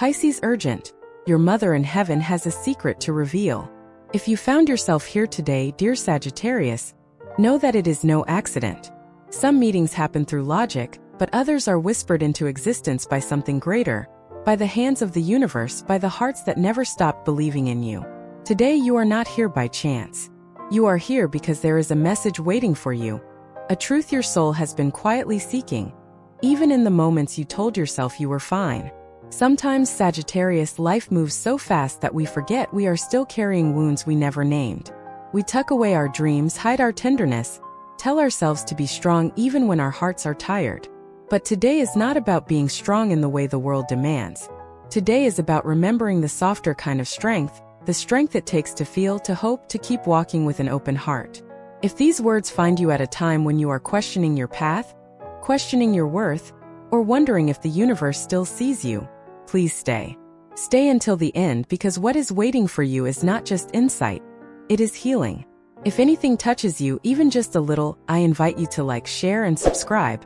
Pisces urgent. Your mother in heaven has a secret to reveal. If you found yourself here today, dear Sagittarius, know that it is no accident. Some meetings happen through logic, but others are whispered into existence by something greater, by the hands of the universe, by the hearts that never stopped believing in you. Today you are not here by chance. You are here because there is a message waiting for you, a truth your soul has been quietly seeking, even in the moments you told yourself you were fine. Sometimes, Sagittarius, life moves so fast that we forget we are still carrying wounds we never named. We tuck away our dreams, hide our tenderness, tell ourselves to be strong even when our hearts are tired. But today is not about being strong in the way the world demands. Today is about remembering the softer kind of strength, the strength it takes to feel, to hope, to keep walking with an open heart. If these words find you at a time when you are questioning your path, questioning your worth, or wondering if the universe still sees you, please stay. Stay until the end, because what is waiting for you is not just insight, it is healing. If anything touches you, even just a little, I invite you to like, share, and subscribe.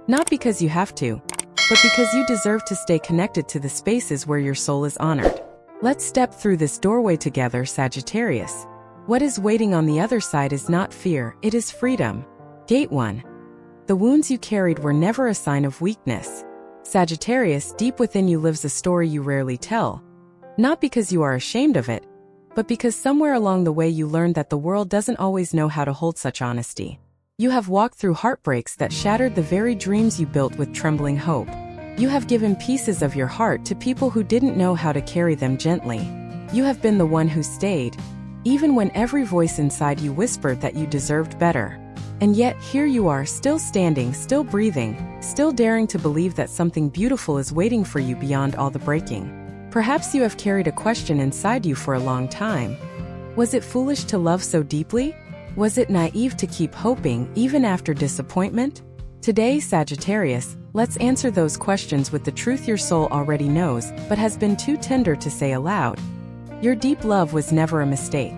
Not because you have to, but because you deserve to stay connected to the spaces where your soul is honored. Let's step through this doorway together, Sagittarius. What is waiting on the other side is not fear, it is freedom. Gate 1. The wounds you carried were never a sign of weakness. Sagittarius, deep within you lives a story you rarely tell. Not because you are ashamed of it, but because somewhere along the way you learned that the world doesn't always know how to hold such honesty. You have walked through heartbreaks that shattered the very dreams you built with trembling hope. You have given pieces of your heart to people who didn't know how to carry them gently. You have been the one who stayed, even when every voice inside you whispered that you deserved better. And yet, here you are, still standing, still breathing, still daring to believe that something beautiful is waiting for you beyond all the breaking. Perhaps you have carried a question inside you for a long time. Was it foolish to love so deeply? Was it naive to keep hoping, even after disappointment? Today, Sagittarius, let's answer those questions with the truth your soul already knows, but has been too tender to say aloud. Your deep love was never a mistake.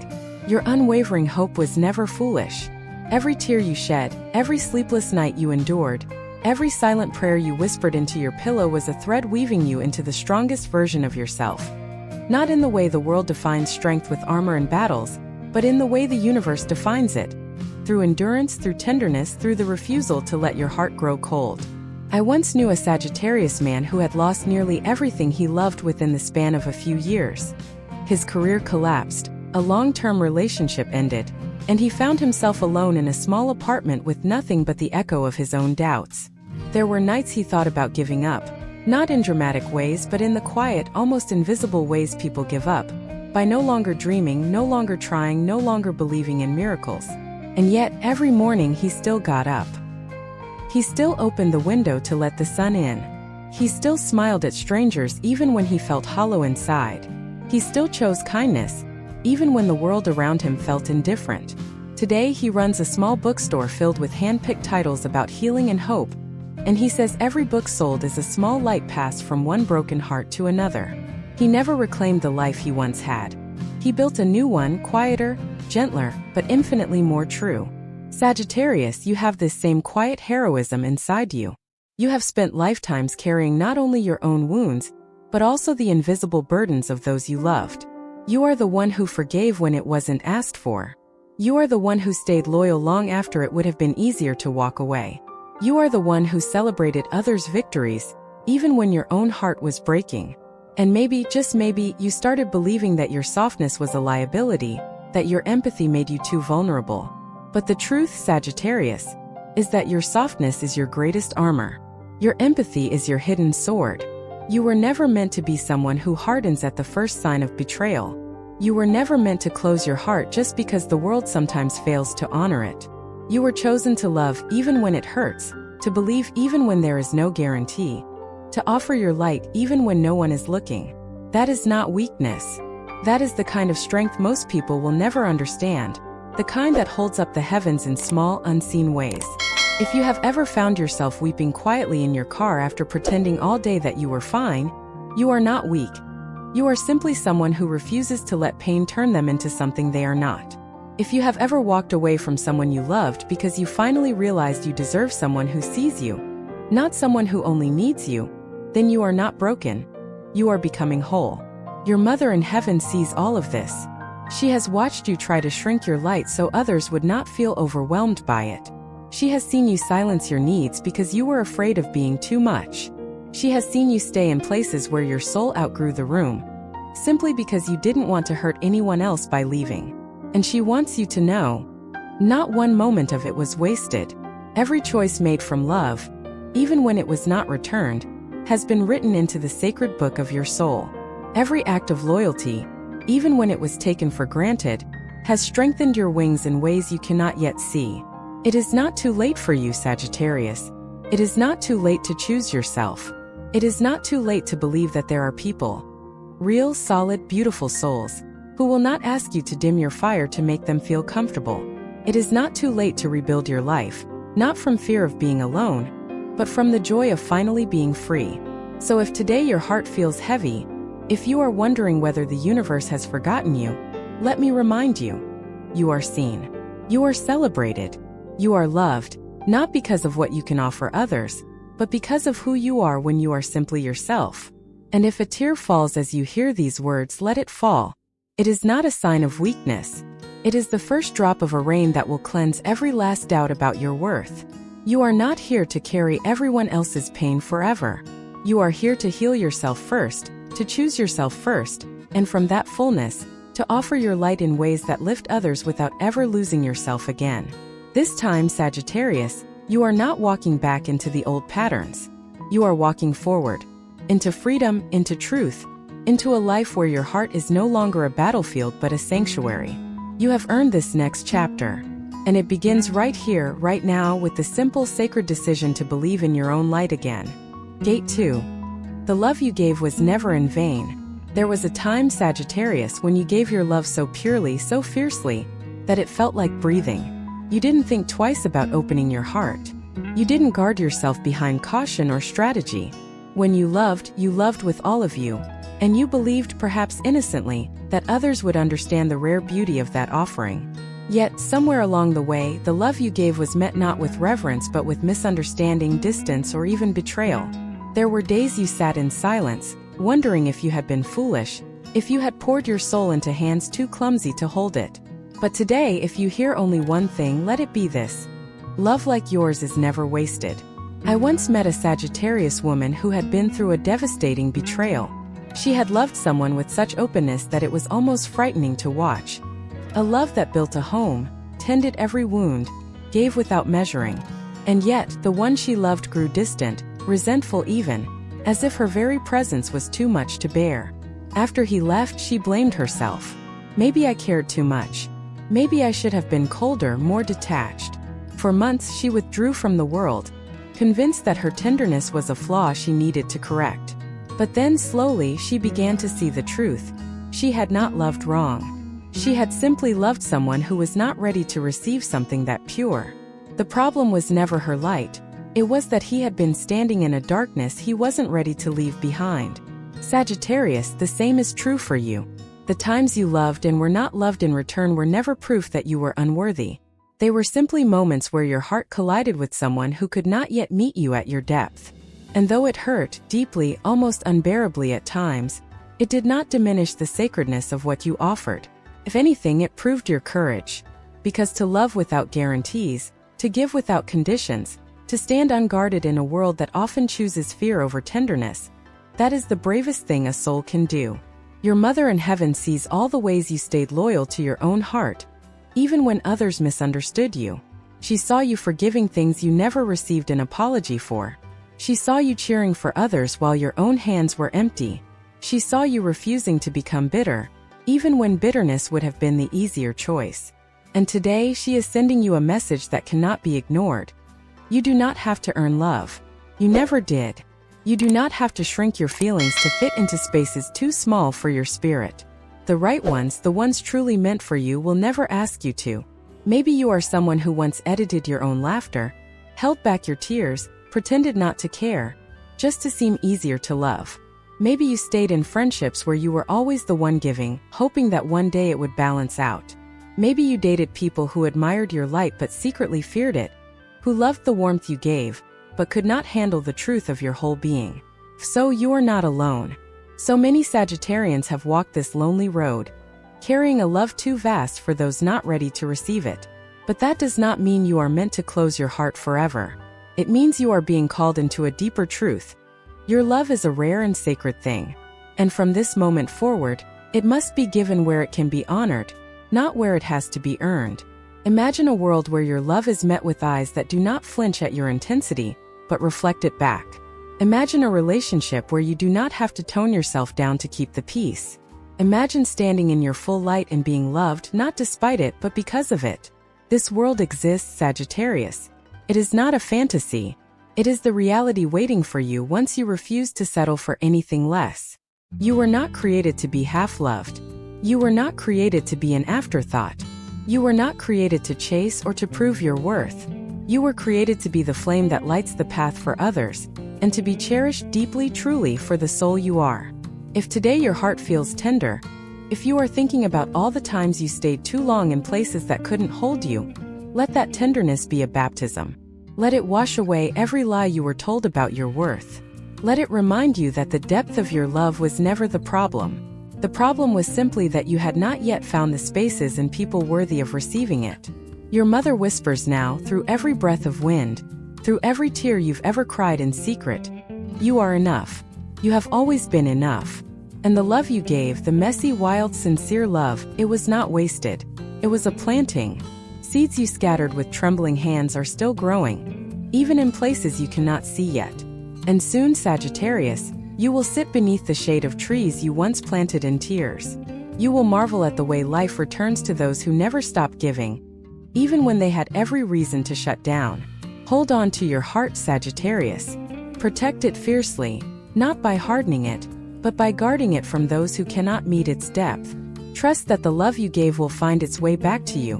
Your unwavering hope was never foolish. Every tear you shed, every sleepless night you endured, every silent prayer you whispered into your pillow was a thread weaving you into the strongest version of yourself. Not in the way the world defines strength with armor and battles, but in the way the universe defines it. Through endurance, through tenderness, through the refusal to let your heart grow cold. I once knew a Sagittarius man who had lost nearly everything he loved within the span of a few years. His career collapsed, a long-term relationship ended, and he found himself alone in a small apartment with nothing but the echo of his own doubts. There were nights he thought about giving up, not in dramatic ways but in the quiet, almost invisible ways people give up, by no longer dreaming, no longer trying, no longer believing in miracles. And yet, every morning he still got up. He still opened the window to let the sun in. He still smiled at strangers even when he felt hollow inside. He still chose kindness, even when the world around him felt indifferent. Today he runs a small bookstore filled with hand-picked titles about healing and hope, and he says every book sold is a small light passed from one broken heart to another. He never reclaimed the life he once had. He built a new one, quieter, gentler, but infinitely more true. Sagittarius, you have this same quiet heroism inside you. You have spent lifetimes carrying not only your own wounds, but also the invisible burdens of those you loved. You are the one who forgave when it wasn't asked for. You are the one who stayed loyal long after it would have been easier to walk away. You are the one who celebrated others' victories, even when your own heart was breaking. And maybe, just maybe, you started believing that your softness was a liability, that your empathy made you too vulnerable. But the truth, Sagittarius, is that your softness is your greatest armor. Your empathy is your hidden sword. You were never meant to be someone who hardens at the first sign of betrayal. You were never meant to close your heart just because the world sometimes fails to honor it. You were chosen to love even when it hurts, to believe even when there is no guarantee, to offer your light even when no one is looking. That is not weakness. That is the kind of strength most people will never understand, the kind that holds up the heavens in small, unseen ways. If you have ever found yourself weeping quietly in your car after pretending all day that you were fine, you are not weak. You are simply someone who refuses to let pain turn them into something they are not. If you have ever walked away from someone you loved because you finally realized you deserve someone who sees you, not someone who only needs you, then you are not broken. You are becoming whole. Your mother in heaven sees all of this. She has watched you try to shrink your light so others would not feel overwhelmed by it. She has seen you silence your needs because you were afraid of being too much. She has seen you stay in places where your soul outgrew the room, simply because you didn't want to hurt anyone else by leaving. And she wants you to know, not one moment of it was wasted. Every choice made from love, even when it was not returned, has been written into the sacred book of your soul. Every act of loyalty, even when it was taken for granted, has strengthened your wings in ways you cannot yet see. It is not too late for you, Sagittarius. It is not too late to choose yourself. It is not too late to believe that there are people, real, solid, beautiful souls, who will not ask you to dim your fire to make them feel comfortable. It is not too late to rebuild your life, not from fear of being alone, but from the joy of finally being free. So if today your heart feels heavy, if you are wondering whether the universe has forgotten you, let me remind you, you are seen. You are celebrated. You are loved, not because of what you can offer others, but because of who you are when you are simply yourself. And if a tear falls as you hear these words, let it fall. It is not a sign of weakness. It is the first drop of a rain that will cleanse every last doubt about your worth. You are not here to carry everyone else's pain forever. You are here to heal yourself first, to choose yourself first, and from that fullness, to offer your light in ways that lift others without ever losing yourself again. This time, Sagittarius, you are not walking back into the old patterns. You are walking forward, into freedom, into truth, into a life where your heart is no longer a battlefield but a sanctuary. You have earned this next chapter, and it begins right here, right now, with the simple sacred decision to believe in your own light again. Gate 2. The love you gave was never in vain. There was a time, Sagittarius, when you gave your love so purely, so fiercely, that it felt like breathing. You didn't think twice about opening your heart. You didn't guard yourself behind caution or strategy. When you loved with all of you, and you believed, perhaps innocently, that others would understand the rare beauty of that offering. Yet, somewhere along the way, the love you gave was met not with reverence but with misunderstanding, distance, or even betrayal. There were days you sat in silence, wondering if you had been foolish, if you had poured your soul into hands too clumsy to hold it. But today, if you hear only one thing, let it be this: love like yours is never wasted. I once met a Sagittarius woman who had been through a devastating betrayal. She had loved someone with such openness that it was almost frightening to watch. A love that built a home, tended every wound, gave without measuring. And yet, the one she loved grew distant, resentful even, as if her very presence was too much to bear. After he left, she blamed herself. Maybe I cared too much. Maybe I should have been colder, more detached. For months she withdrew from the world, convinced that her tenderness was a flaw she needed to correct. But then slowly she began to see the truth. She had not loved wrong. She had simply loved someone who was not ready to receive something that pure. The problem was never her light. It was that he had been standing in a darkness he wasn't ready to leave behind. Sagittarius, the same is true for you. The times you loved and were not loved in return were never proof that you were unworthy. They were simply moments where your heart collided with someone who could not yet meet you at your depth. And though it hurt, deeply, almost unbearably at times, it did not diminish the sacredness of what you offered. If anything, it proved your courage. Because to love without guarantees, to give without conditions, to stand unguarded in a world that often chooses fear over tenderness, that is the bravest thing a soul can do. Your mother in heaven sees all the ways you stayed loyal to your own heart, even when others misunderstood you. She saw you forgiving things you never received an apology for. She saw you cheering for others while your own hands were empty. She saw you refusing to become bitter, even when bitterness would have been the easier choice. And today she is sending you a message that cannot be ignored. You do not have to earn love. You never did. You do not have to shrink your feelings to fit into spaces too small for your spirit. The right ones, the ones truly meant for you, will never ask you to. Maybe you are someone who once edited your own laughter, held back your tears, pretended not to care, just to seem easier to love. Maybe you stayed in friendships where you were always the one giving, hoping that one day it would balance out. Maybe you dated people who admired your light but secretly feared it, who loved the warmth you gave, but could not handle the truth of your whole being. So you are not alone. So many Sagittarians have walked this lonely road, carrying a love too vast for those not ready to receive it. But that does not mean you are meant to close your heart forever. It means you are being called into a deeper truth. Your love is a rare and sacred thing. And from this moment forward, it must be given where it can be honored, not where it has to be earned. Imagine a world where your love is met with eyes that do not flinch at your intensity, but reflect it back. Imagine a relationship where you do not have to tone yourself down to keep the peace. Imagine standing in your full light and being loved not despite it but because of it. This world exists, Sagittarius. It is not a fantasy. It is the reality waiting for you once you refuse to settle for anything less. You were not created to be half-loved. You were not created to be an afterthought. You were not created to chase or to prove your worth. You were created to be the flame that lights the path for others, and to be cherished deeply, truly for the soul you are. If today your heart feels tender, if you are thinking about all the times you stayed too long in places that couldn't hold you, let that tenderness be a baptism. Let it wash away every lie you were told about your worth. Let it remind you that the depth of your love was never the problem. The problem was simply that you had not yet found the spaces and people worthy of receiving it. Your mother whispers now, through every breath of wind, through every tear you've ever cried in secret, you are enough. You have always been enough. And the love you gave, the messy, wild, sincere love, it was not wasted. It was a planting. Seeds you scattered with trembling hands are still growing, even in places you cannot see yet. And soon, Sagittarius, you will sit beneath the shade of trees you once planted in tears. You will marvel at the way life returns to those who never stop giving, even when they had every reason to shut down. Hold on to your heart, Sagittarius. Protect it fiercely, not by hardening it, but by guarding it from those who cannot meet its depth. Trust that the love you gave will find its way back to you,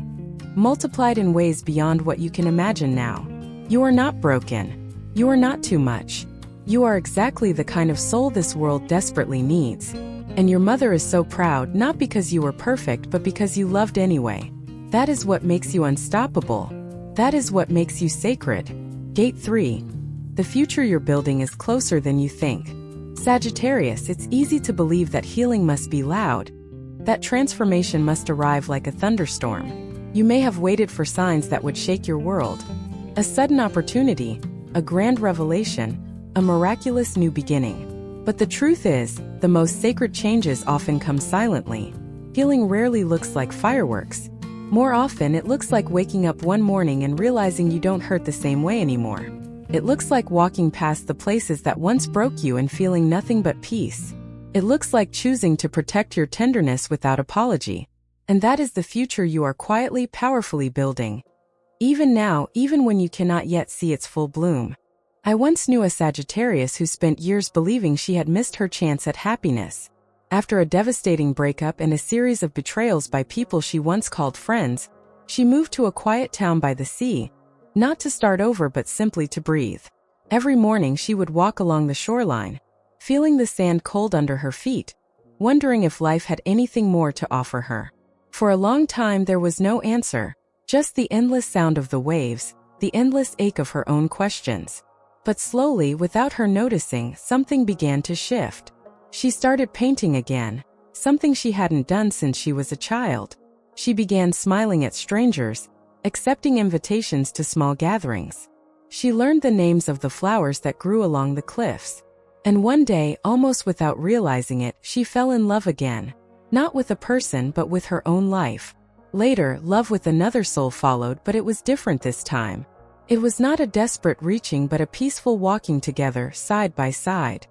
multiplied in ways beyond what you can imagine now. You are not broken. You are not too much. You are exactly the kind of soul this world desperately needs. And your mother is so proud, not because you were perfect but because you loved anyway. That is what makes you unstoppable. That is what makes you sacred. Gate 3. The future you're building is closer than you think. Sagittarius, it's easy to believe that healing must be loud, that transformation must arrive like a thunderstorm. You may have waited for signs that would shake your world. A sudden opportunity, a grand revelation, a miraculous new beginning. But the truth is, the most sacred changes often come silently. Healing rarely looks like fireworks. More often, it looks like waking up one morning and realizing you don't hurt the same way anymore. It looks like walking past the places that once broke you and feeling nothing but peace. It looks like choosing to protect your tenderness without apology. And that is the future you are quietly, powerfully building. Even now, even when you cannot yet see its full bloom. I once knew a Sagittarius who spent years believing she had missed her chance at happiness. After a devastating breakup and a series of betrayals by people she once called friends, she moved to a quiet town by the sea, not to start over but simply to breathe. Every morning she would walk along the shoreline, feeling the sand cold under her feet, wondering if life had anything more to offer her. For a long time there was no answer, just the endless sound of the waves, the endless ache of her own questions. But slowly, without her noticing, something began to shift. She started painting again, something she hadn't done since she was a child. She began smiling at strangers, accepting invitations to small gatherings. She learned the names of the flowers that grew along the cliffs. And one day, almost without realizing it, she fell in love again. Not with a person but with her own life. Later, love with another soul followed, but it was different this time. It was not a desperate reaching but a peaceful walking together, side by side.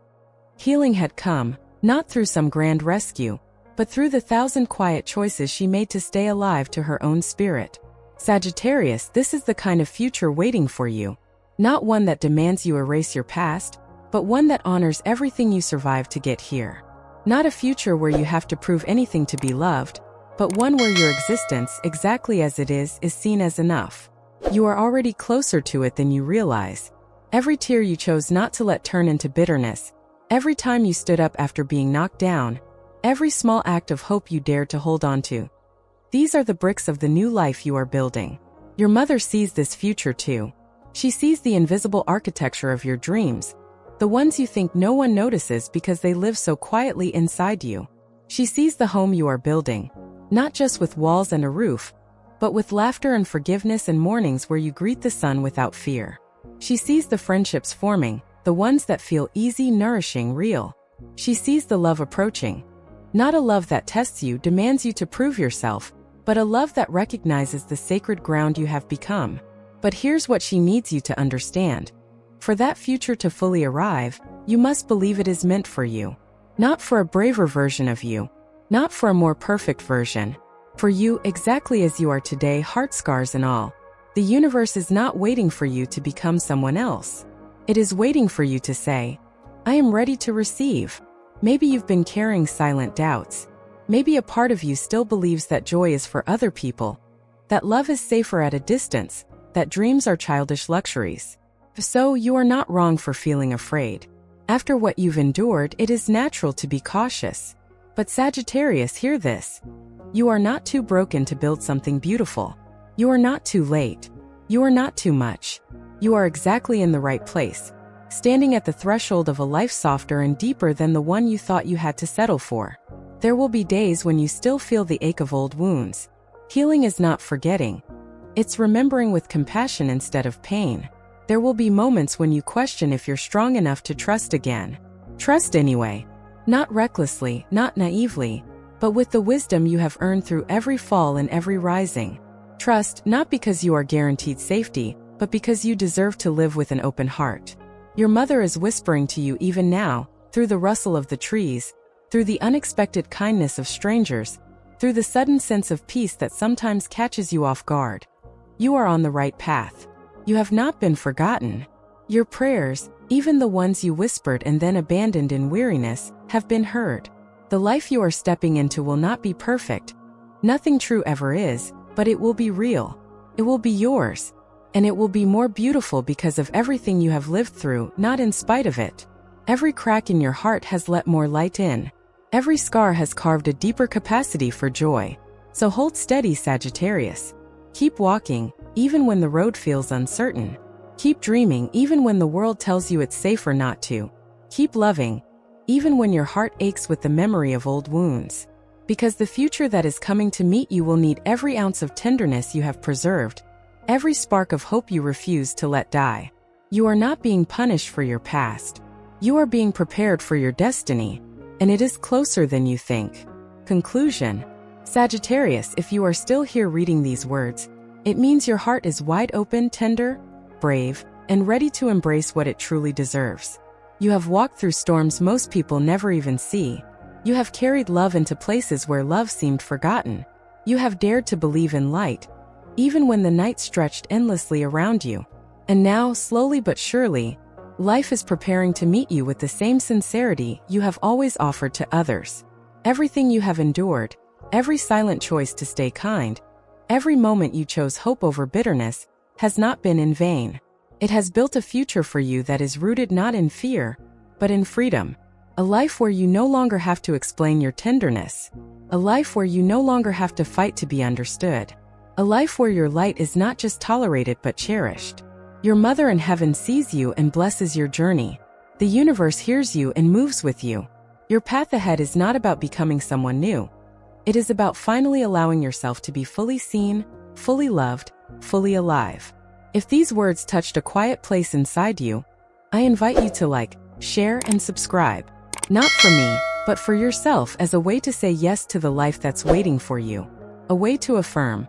Healing had come, not through some grand rescue, but through the 1,000 quiet choices she made to stay alive to her own spirit. Sagittarius, this is the kind of future waiting for you. Not one that demands you erase your past, but one that honors everything you survived to get here. Not a future where you have to prove anything to be loved, but one where your existence, exactly as it is seen as enough. You are already closer to it than you realize. Every tear you chose not to let turn into bitterness, every time you stood up after being knocked down, every small act of hope you dared to hold on to. These are the bricks of the new life you are building. Your mother sees this future too. She sees the invisible architecture of your dreams, The ones you think no one notices because they live so quietly inside you. She sees the home you are building, not just with walls and a roof, but with laughter and forgiveness and mornings where you greet the sun without fear. She sees the friendships forming, the ones that feel easy, nourishing, real. She sees the love approaching. Not a love that tests you, demands you to prove yourself, but a love that recognizes the sacred ground you have become. But here's what she needs you to understand. For that future to fully arrive, you must believe it is meant for you. Not for a braver version of you. Not for a more perfect version. For you, exactly as you are today, heart scars and all. The universe is not waiting for you to become someone else. It is waiting for you to say, I am ready to receive. Maybe you've been carrying silent doubts. Maybe a part of you still believes that joy is for other people, that love is safer at a distance, that dreams are childish luxuries. So you are not wrong for feeling afraid. After what you've endured, it is natural to be cautious. But Sagittarius, hear this. You are not too broken to build something beautiful. You are not too late. You are not too much. You are exactly in the right place, standing at the threshold of a life softer and deeper than the one you thought you had to settle for. There will be days when you still feel the ache of old wounds. Healing is not forgetting. It's remembering with compassion instead of pain. There will be moments when you question if you're strong enough to trust again. Trust anyway. Not recklessly, not naively, but with the wisdom you have earned through every fall and every rising. Trust, not because you are guaranteed safety, but because you deserve to live with an open heart. Your mother is whispering to you even now, through the rustle of the trees, through the unexpected kindness of strangers, through the sudden sense of peace that sometimes catches you off guard. You are on the right path. You have not been forgotten. Your prayers, even the ones you whispered and then abandoned in weariness, have been heard. The life you are stepping into will not be perfect. Nothing true ever is, but it will be real. It will be yours. And it will be more beautiful because of everything you have lived through, not in spite of it. Every crack in your heart has let more light in. Every scar has carved a deeper capacity for joy. So hold steady, Sagittarius. Keep walking, even when the road feels uncertain. Keep dreaming, even when the world tells you it's safer not to. Keep loving, even when your heart aches with the memory of old wounds. Because the future that is coming to meet you will need every ounce of tenderness you have preserved, every spark of hope you refuse to let die. You are not being punished for your past. You are being prepared for your destiny, and it is closer than you think. Conclusion. Sagittarius, if you are still here reading these words, it means your heart is wide open, tender, brave, and ready to embrace what it truly deserves. You have walked through storms most people never even see. You have carried love into places where love seemed forgotten. You have dared to believe in light, even when the night stretched endlessly around you. And now, slowly but surely, life is preparing to meet you with the same sincerity you have always offered to others. Everything you have endured, every silent choice to stay kind, every moment you chose hope over bitterness, has not been in vain. It has built a future for you that is rooted not in fear, but in freedom. A life where you no longer have to explain your tenderness. A life where you no longer have to fight to be understood. A life where your light is not just tolerated but cherished. Your mother in heaven sees you and blesses your journey. The universe hears you and moves with you. Your path ahead is not about becoming someone new. It is about finally allowing yourself to be fully seen, fully loved, fully alive. If these words touched a quiet place inside you, I invite you to like, share, and subscribe. Not for me, but for yourself, as a way to say yes to the life that's waiting for you. A way to affirm,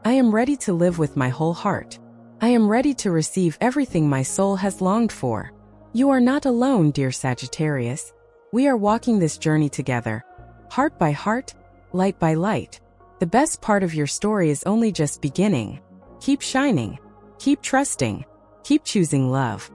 I am ready to live with my whole heart. I am ready to receive everything my soul has longed for. You are not alone, dear Sagittarius. We are walking this journey together, heart by heart, light by light. The best part of your story is only just beginning. Keep shining. Keep trusting. Keep choosing love.